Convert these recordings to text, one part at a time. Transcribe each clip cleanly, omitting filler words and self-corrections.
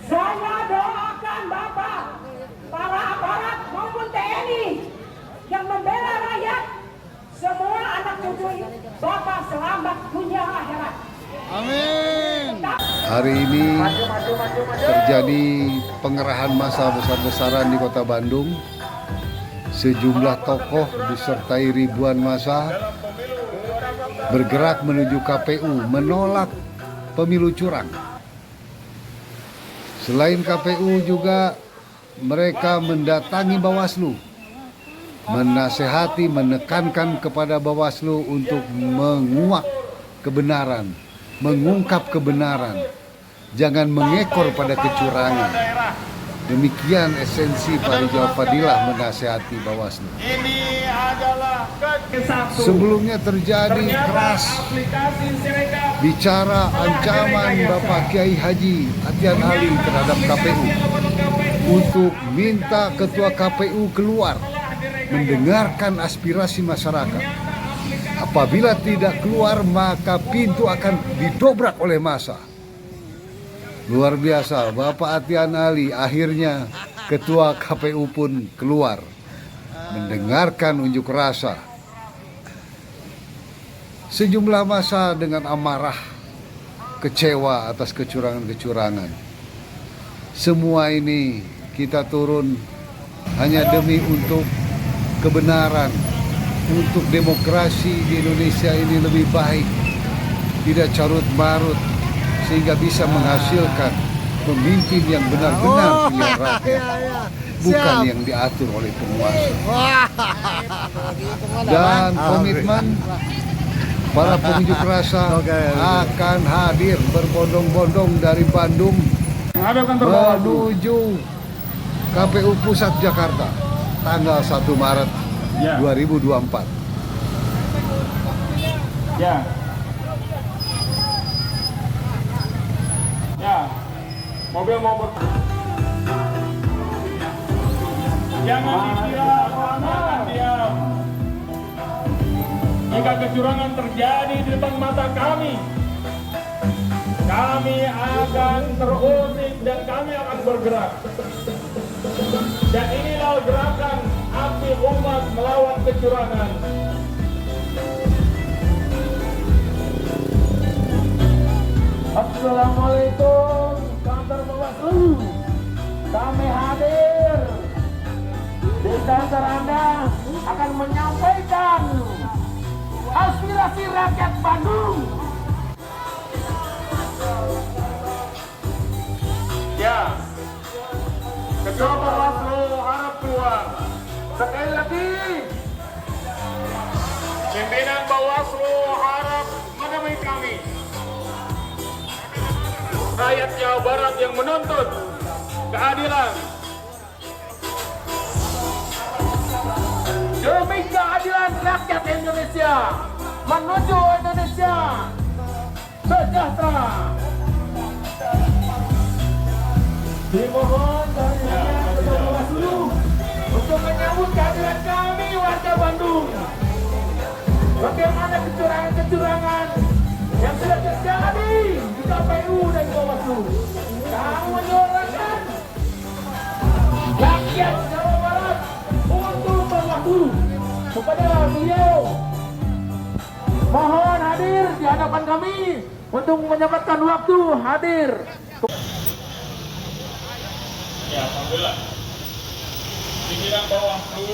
Saya doakan Bapak, para aparat maupun TNI yang membela rakyat, semua anak cucu Bapak selamat dunia akhirat. Amin. Hari ini terjadi pengerahan massa besar-besaran di Kota Bandung. Sejumlah tokoh disertai ribuan massa bergerak menuju KPU menolak pemilu curang. Selain KPU juga mereka mendatangi Bawaslu, menasehati, menekankan kepada Bawaslu untuk menguak kebenaran, mengungkap kebenaran, jangan mengekor pada kecurangan. Demikian esensi Pak Rijal Fadilah menasehati Bawaslu. Ini adalah Sebelumnya terjadi keras bicara ancaman Bapak Kiai Haji Atian Ali terhadap KPU untuk minta ketua KPU keluar mendengarkan aspirasi masyarakat. Apabila tidak keluar maka pintu akan didobrak oleh massa. Luar biasa, Bapak Atian Ali akhirnya ketua KPU pun keluar mendengarkan unjuk rasa. Sejumlah massa dengan amarah, kecewa atas kecurangan-kecurangan. Semua ini kita turun hanya demi untuk kebenaran, untuk demokrasi di Indonesia ini lebih baik, tidak carut-marut, sehingga bisa menghasilkan pemimpin yang benar-benar pilihan rakyat, bukan yang diatur oleh penguasa. Dan komitmen para pengunjuk rasa akan hadir berbondong-bondong dari Bandung menuju KPU Pusat Jakarta tanggal 1 Maret 2024. Ya, mobil mau jangan diam, jangan diam. Jika kecurangan terjadi di depan mata kami akan terusik dan kami akan bergerak. Dan inilah gerakan api umat melawan kecurangan. Assalamualaikum, kantor Bawaslu. Kami hadir di kantor Anda akan menyampaikan aspirasi rakyat Bandung. Ya, Ketua Bawaslu harap keluar. Sekali lagi, pimpinan Bawaslu harap menemui kami. Rakyat Jawa Barat yang menuntut keadilan. Demi keadilan rakyat Indonesia menuju Indonesia sejahtera. Dimohon kehadirannya Ketua Bawaslu untuk menyambut kehadiran kami warga Bandung. Bagaimana kecurangan-kecurangan yang sudah terjadi di KPU dan Bawaslu. Kami menyuarakan rakyat Jawa Barat untuk Bawaslu kepada beliau. Mohon hadir di hadapan kami untuk menyempatkan waktu hadir. Ya, alhamdulillah. Pimpinan Bawaslu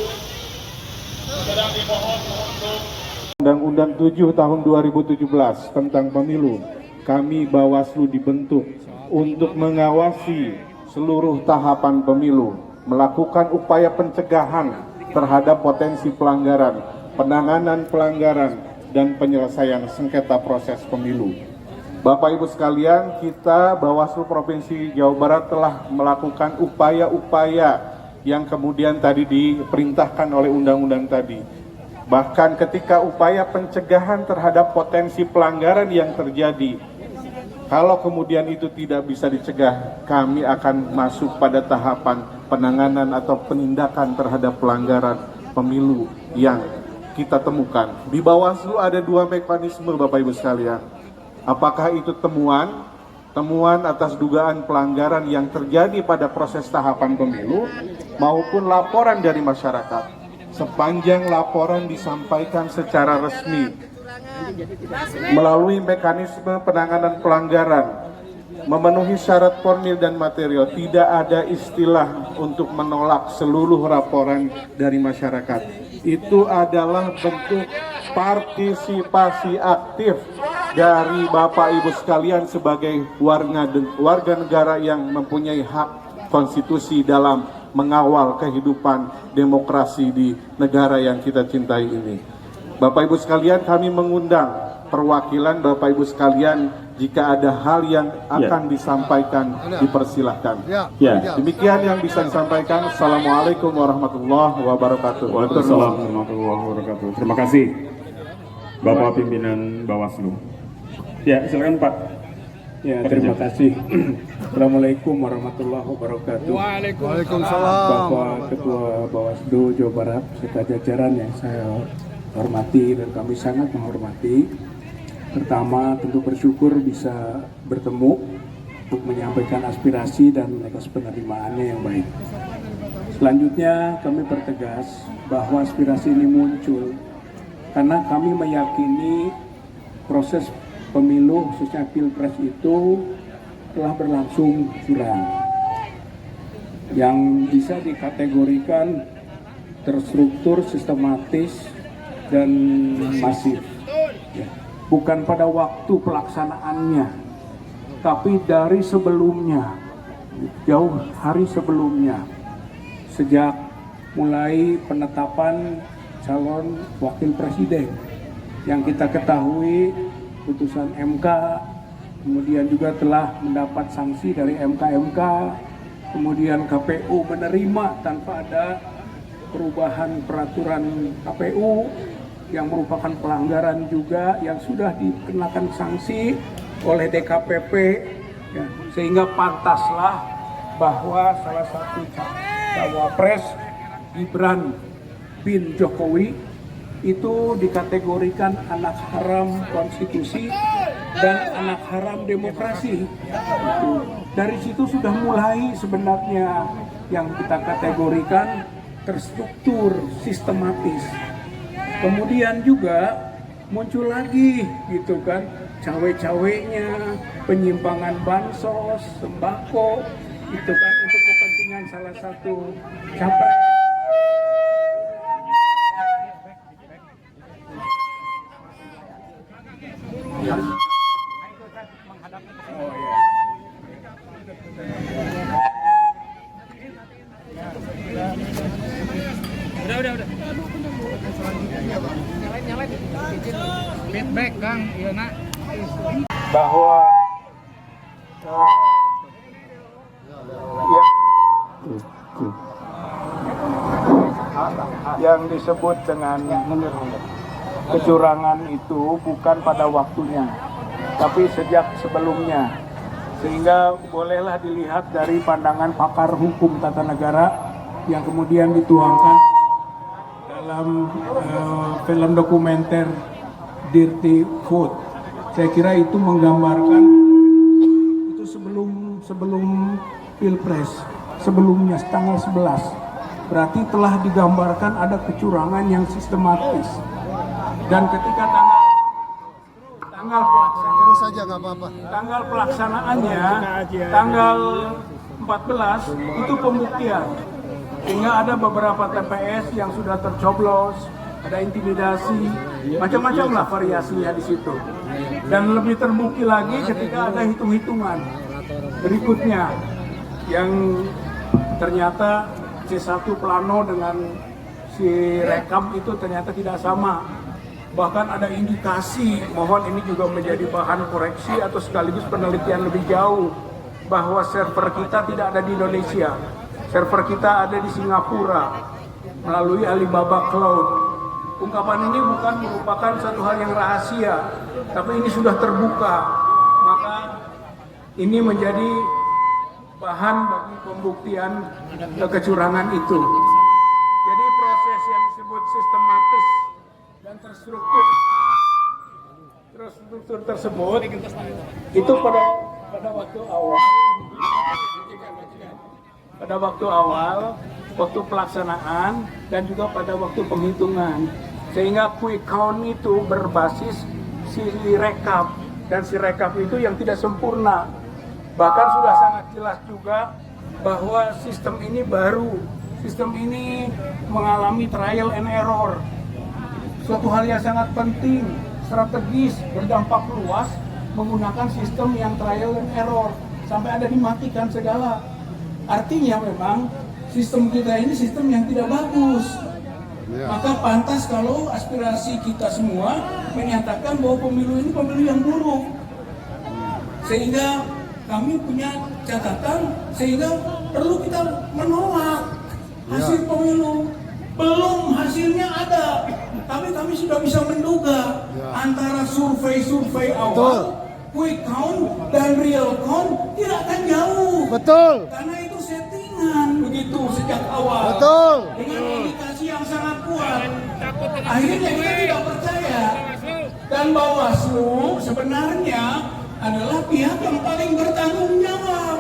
sedang dimohon untuk Undang-Undang 7 tahun 2017 tentang pemilu. Kami Bawaslu dibentuk untuk mengawasi seluruh tahapan pemilu, melakukan upaya pencegahan terhadap potensi pelanggaran, penanganan pelanggaran, dan penyelesaian sengketa proses pemilu. Bapak Ibu sekalian, kita Bawaslu Provinsi Jawa Barat telah melakukan upaya-upaya yang kemudian tadi diperintahkan oleh undang-undang tadi. Bahkan ketika upaya pencegahan terhadap potensi pelanggaran yang terjadi, kalau kemudian itu tidak bisa dicegah, kami akan masuk pada tahapan penanganan atau penindakan terhadap pelanggaran pemilu yang kita temukan. Di Bawaslu ada dua mekanisme Bapak Ibu sekalian. Apakah itu temuan temuan atas dugaan pelanggaran yang terjadi pada proses tahapan pemilu maupun laporan dari masyarakat. Sepanjang laporan disampaikan secara resmi melalui mekanisme penanganan pelanggaran, memenuhi syarat formil dan material, tidak ada istilah untuk menolak seluruh laporan dari masyarakat. Itu adalah bentuk partisipasi aktif dari Bapak Ibu sekalian sebagai warga negara yang mempunyai hak konstitusi dalam mengawal kehidupan demokrasi di negara yang kita cintai ini. Bapak Ibu sekalian, kami mengundang perwakilan Bapak Ibu sekalian, jika ada hal yang akan disampaikan, dipersilahkan. Ya. Demikian yang bisa disampaikan. Assalamualaikum warahmatullahi wabarakatuh. Waalaikumsalam warahmatullahi wabarakatuh. Terima kasih Bapak Pimpinan Bawaslu. Ya, silakan Pak. Ya, terima kasih. Assalamualaikum warahmatullahi wabarakatuh. Waalaikumsalam. Bapak Ketua Bawaslu Jawa Barat serta jajaran yang saya hormati dan kami sangat menghormati. Pertama, tentu bersyukur bisa bertemu untuk menyampaikan aspirasi dan atas penerimaannya yang baik. Selanjutnya, kami pertegas bahwa aspirasi ini muncul karena kami meyakini proses pemilu khususnya Pilpres itu telah berlangsung curang yang bisa dikategorikan terstruktur, sistematis, dan masif. Bukan pada waktu pelaksanaannya, tapi dari sebelumnya, jauh hari sebelumnya, sejak mulai penetapan calon wakil presiden yang kita ketahui putusan MK, kemudian juga telah mendapat sanksi dari MK, kemudian KPU menerima tanpa ada perubahan peraturan KPU yang merupakan pelanggaran juga yang sudah dikenakan sanksi oleh DKPP, ya, sehingga pantaslah bahwa salah satu cawapres Gibran bin Jokowi itu dikategorikan anak haram konstitusi dan anak haram demokrasi. Dari situ sudah mulai sebenarnya yang kita kategorikan terstruktur, sistematis. Kemudian juga muncul lagi gitu kan, cawe-cawenya, penyimpangan bansos, sembako, itu kan untuk kepentingan salah satu capres. Feedback Kang, iya nak. Bahwa yang disebut dengan kecurangan itu bukan pada waktunya, tapi sejak sebelumnya, sehingga bolehlah dilihat dari pandangan pakar hukum tata negara yang kemudian dituangkan dalam film dokumenter Dirty Food. Saya kira itu menggambarkan itu sebelum Pilpres, sebelumnya tanggal 11. Berarti telah digambarkan ada kecurangan yang sistematis. Dan ketika tanggal Terus saja nggak apa-apa. tanggal pelaksanaannya tanggal 14 itu pembuktian. Sehingga ada beberapa TPS yang sudah tercoblos, ada intimidasi, macam-macam lah variasinya di situ. Dan lebih terbukti lagi ketika ada hitung-hitungan berikutnya yang ternyata C1 plano dengan si rekam itu ternyata tidak sama. Bahkan ada indikasi, mohon ini juga menjadi bahan koreksi atau sekaligus penelitian lebih jauh, bahwa server kita tidak ada di Indonesia. Server kita ada di Singapura melalui Alibaba Cloud. Ungkapan ini bukan merupakan satu hal yang rahasia, tapi ini sudah terbuka. Maka ini menjadi bahan bagi pembuktian kecurangan itu. Jadi proses yang disebut sistematis dan terstruktur tersebut itu pada pada waktu awal, waktu pelaksanaan, dan juga pada waktu penghitungan. Sehingga quick count itu berbasis si rekap, dan si rekap itu yang tidak sempurna. Bahkan sudah sangat jelas juga bahwa sistem ini baru, sistem ini mengalami trial and error. Suatu hal yang sangat penting, strategis, berdampak luas, menggunakan sistem yang trial and error, sampai ada dimatikan segala. Artinya memang sistem kita ini sistem yang tidak bagus. Maka pantas kalau aspirasi kita semua menyatakan bahwa pemilu ini pemilu yang buruk. Sehingga kami punya catatan, sehingga perlu kita menolak hasil pemilu. Belum hasilnya ada, tapi kami sudah bisa menduga antara survei-survei awal, quick count dan real count tidak akan jauh. Betul. Karena itu settingan begitu sejak awal. Betul. Dengan indikasi yang sangat kuat. Akhirnya kita tidak percaya. Dan Bawaslu sebenarnya adalah pihak yang paling bertanggung jawab.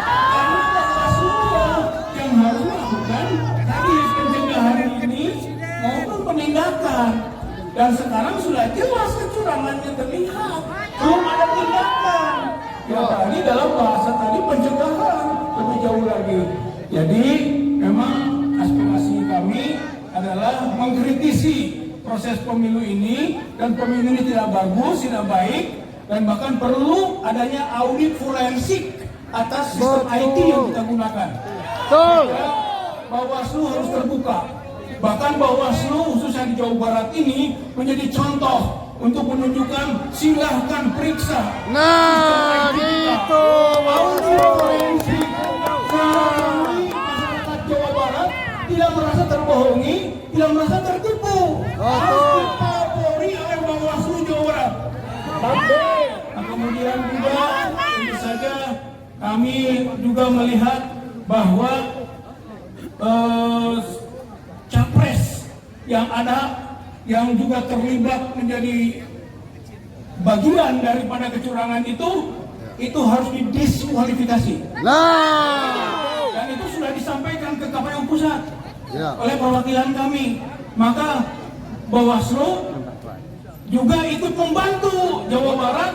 Karena Bawaslu yang harus melakukan tadi pencegahan ini maupun penindakan. Dan sekarang sudah jelas kecurangannya terlihat. Belum ada tindakan. Ya tadi dalam bahasa tadi pencegahan lebih jauh lagi. Jadi memang aspirasi kami adalah mengkritisi proses pemilu ini, dan pemilu ini tidak bagus, tidak baik, dan bahkan perlu adanya audit forensik atas sistem IT yang kita gunakan. Betul. Bawaslu harus terbuka. Bahkan Bawaslu khususnya di Jawa Barat ini menjadi contoh untuk menunjukkan silahkan periksa. Nah, gitu. Audit forensik. Masyarakat Jawa Barat tidak merasa terbohongi, tidak merasa tertipu. Harus dipapori oleh Bawaslu Jawa Barat. Nah, kemudian juga tentu saja kami juga melihat bahwa capres yang ada yang juga terlibat menjadi bagian daripada kecurangan itu harus didiskualifikasi. Dan itu sudah disampaikan ke KPU Pusat oleh perwakilan kami. Maka Bawaslu juga ikut membantu Jawa Barat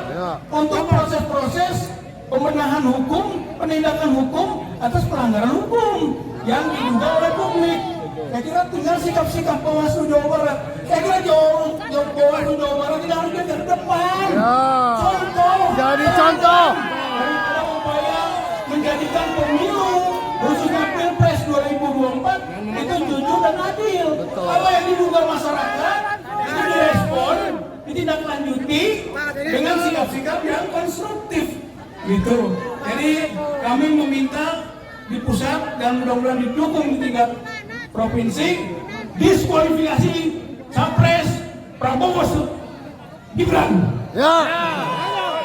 untuk proses-proses pembenahan hukum, penindakan hukum atas pelanggaran hukum yang diduga oleh publik. Saya kira tinggal sikap-sikap Bawaslu Jawa Barat. Saya kira Bawaslu Jawa Barat tidak harus jadi terdepan. Contoh. Jadi contoh. Daripada upaya menjadikan pemilu khususnya Pilpres 2024 itu jujur dan adil. Apa yang diduga masyarakat itu direspon, ditindaklanjuti dengan sikap-sikap yang konstruktif. Gitu. Jadi kami meminta di pusat dan mudah-mudahan didukung di tingkat provinsi, diskualifikasi capres Prabowo Gibran.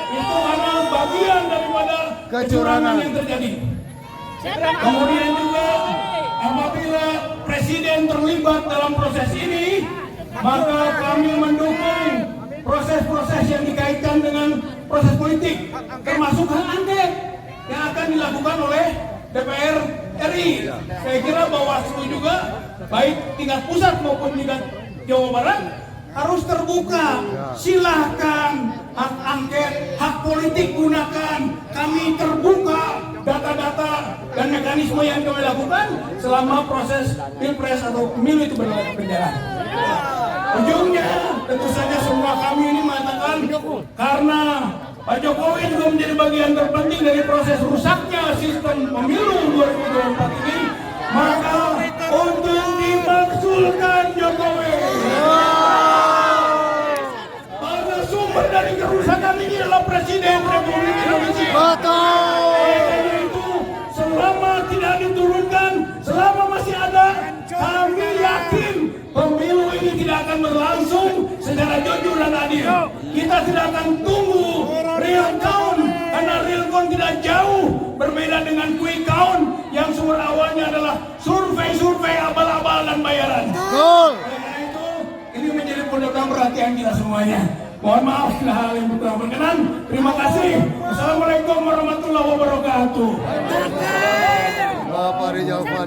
Itu karena bagian daripada kecurangan yang terjadi. Kemudian juga apabila presiden terlibat dalam proses ini, maka kami mendukung proses-proses yang dikaitkan dengan proses politik, termasuk hak angket yang akan dilakukan oleh DPR RI. Saya kira Bawaslu juga baik tingkat pusat maupun tingkat Jawa Barat harus terbuka. Silahkan hak angket, hak politik gunakan. Kami terbuka data-data dan mekanisme yang kami lakukan selama proses Pilpres atau pemilu itu berjalan. Ujungnya tentu saja semua kami ini mengatakan karena Pak Jokowi juga menjadi bagian terpenting dari proses rusaknya sistem pemilu 2024 ini, maka untuk dimakzulkan Jokowi. Karena sumber dari kerusakan ini adalah Presiden Republik Indonesia. Oleh itu, selama tidak diturunkan, selama masih ada, kami yakin pemilu ini tidak akan berlangsung secara jujur dan adil. Kita tidak akan tunggu real count, karena real count tidak jauh berbeda dengan quick count yang sumber awalnya adalah survei-survei abal-abal dan bayaran. Karena itu ini menjadi benar-benar perhatian kita semuanya. Mohon maaf segala hal yang kurang berkenan. Terima kasih. Assalamualaikum warahmatullahi wabarakatuh. Bapak Rizal Fadil.